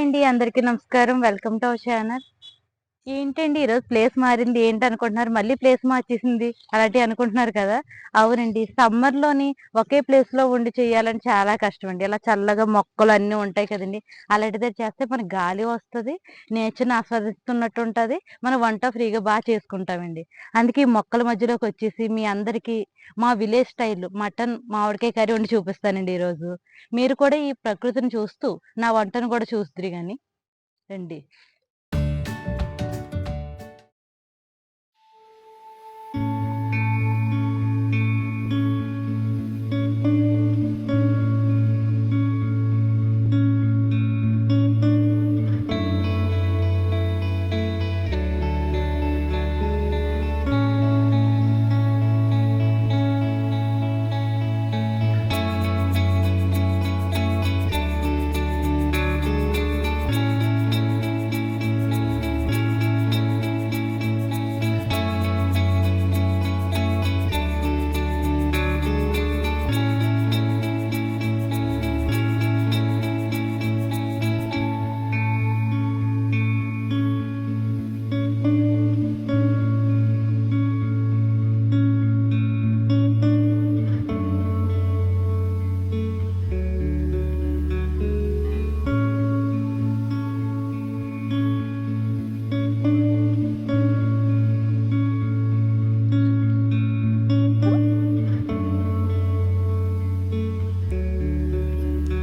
Hi అండి. అందరికీ నమస్కారం. Welcome to our channel. ఏంటండి ఈరోజు ప్లేస్ మారింది ఏంటనుకుంటున్నారు? మళ్ళీ ప్లేస్ మార్చేసింది అలాంటివి అనుకుంటున్నారు కదా! అవునండి. సమ్మర్‌లోని ఒకే ప్లేస్‌లో ఉండి చేయాలని చాలా కష్టమండి. ఇలా చల్లగా మొక్కలన్నీ ఉంటాయి కదండీ! అలాంటిది చేస్తే మనకు గాలి వస్తది. నేచర్‌ని ఆస్వాదిస్తున్నట్టు ఉంటది. మన వంట ఫ్రీగా చేసుకుంటామండి. అందుకే ఈ మొక్కల మధ్యలోకొచ్చేసి మీ అందరికీ మా విలేజ్ స్టైల్ మటన్ మామిడికాయ కర్రీ వండి చూపిస్తానండి ఈరోజు. మీరు కూడా ఈ ప్రకృతిని చూస్తూ నా వంటను కూడా చూస్తుర్రు గాని రండి.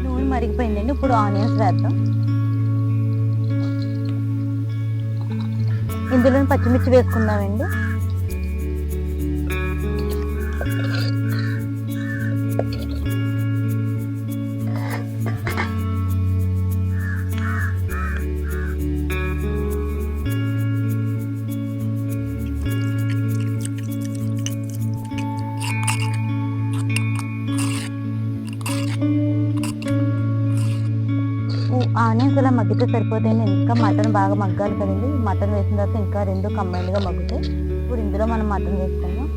నూనె మరిగిపోయిందండి. ఇప్పుడు ఆనియన్స్ వేద్దాం. ఇందులో పచ్చిమిర్చి వేసుకుందామండి. ఆనియన్స్ ఇలా మగ్గితే సరిపోతాయండి. ఇంకా మటన్ బాగా మగ్గాలి కదండి. మటన్ వేసిన తర్వాత ఇంకా రెండు కంబైన్డ్గా మగ్గుతాయి. ఇప్పుడు ఇందులో మనం మటన్ వేసుకుందాం.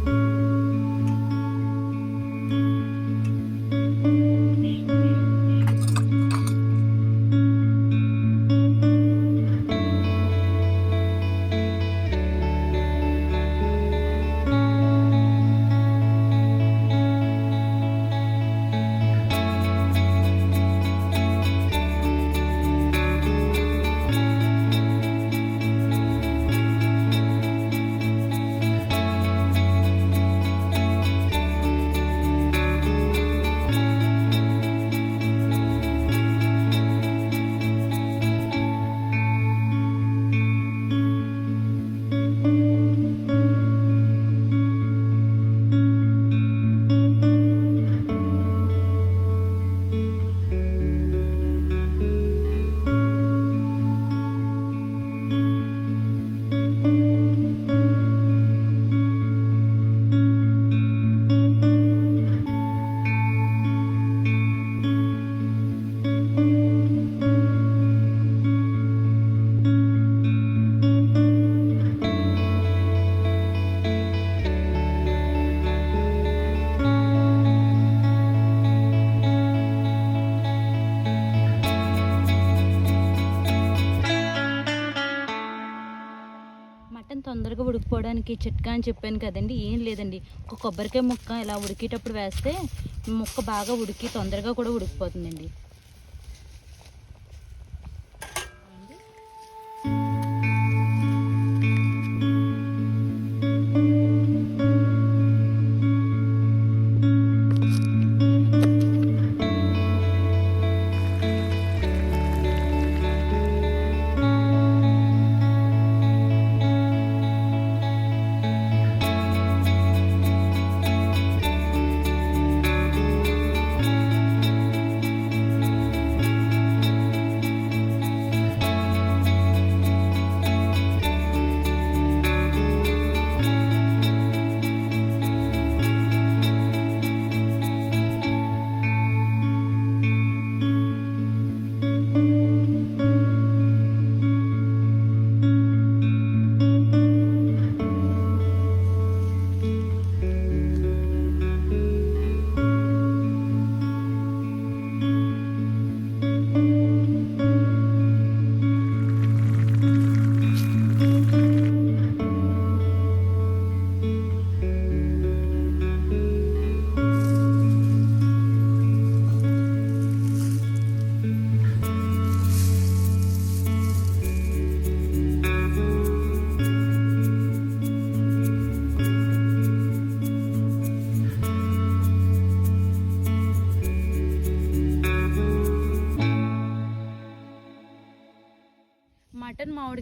మటన్ తొందరగా ఉడికిపోవడానికి చిట్కా అని చెప్పాను కదండి. ఏం లేదండి, ఒక కొబ్బరికాయ ముక్క ఇలా ఉడికేటప్పుడు వేస్తే ముక్క బాగా ఉడికి తొందరగా కూడా ఉడికిపోతుందండి.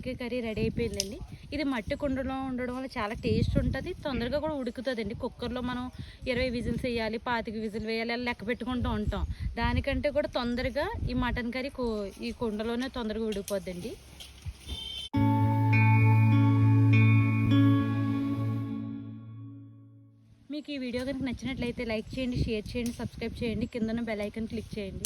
తలకాయ కర్రీ రెడీ అయిపోయిందండి. ఇది మట్టి కుండలో ఉండడం వల్ల చాలా టేస్ట్ ఉంటుంది, తొందరగా కూడా ఉడుకుతుందండి. కుక్కర్లో మనం 20 విజిల్స్ వేయాలి, 25 విజిల్ వేయాలి, అలా లెక్క పెట్టుకుంటూ ఉంటాం. దానికంటే కూడా తొందరగా ఈ మటన్ కర్రీ ఈ కుండలోనే తొందరగా ఉడికిపోద్దండి. మీకు ఈ వీడియో కనుక నచ్చినట్లయితే లైక్ చేయండి, షేర్ చేయండి, సబ్స్క్రైబ్ చేయండి, కిందన బెల్ ఐకాన్ క్లిక్ చేయండి.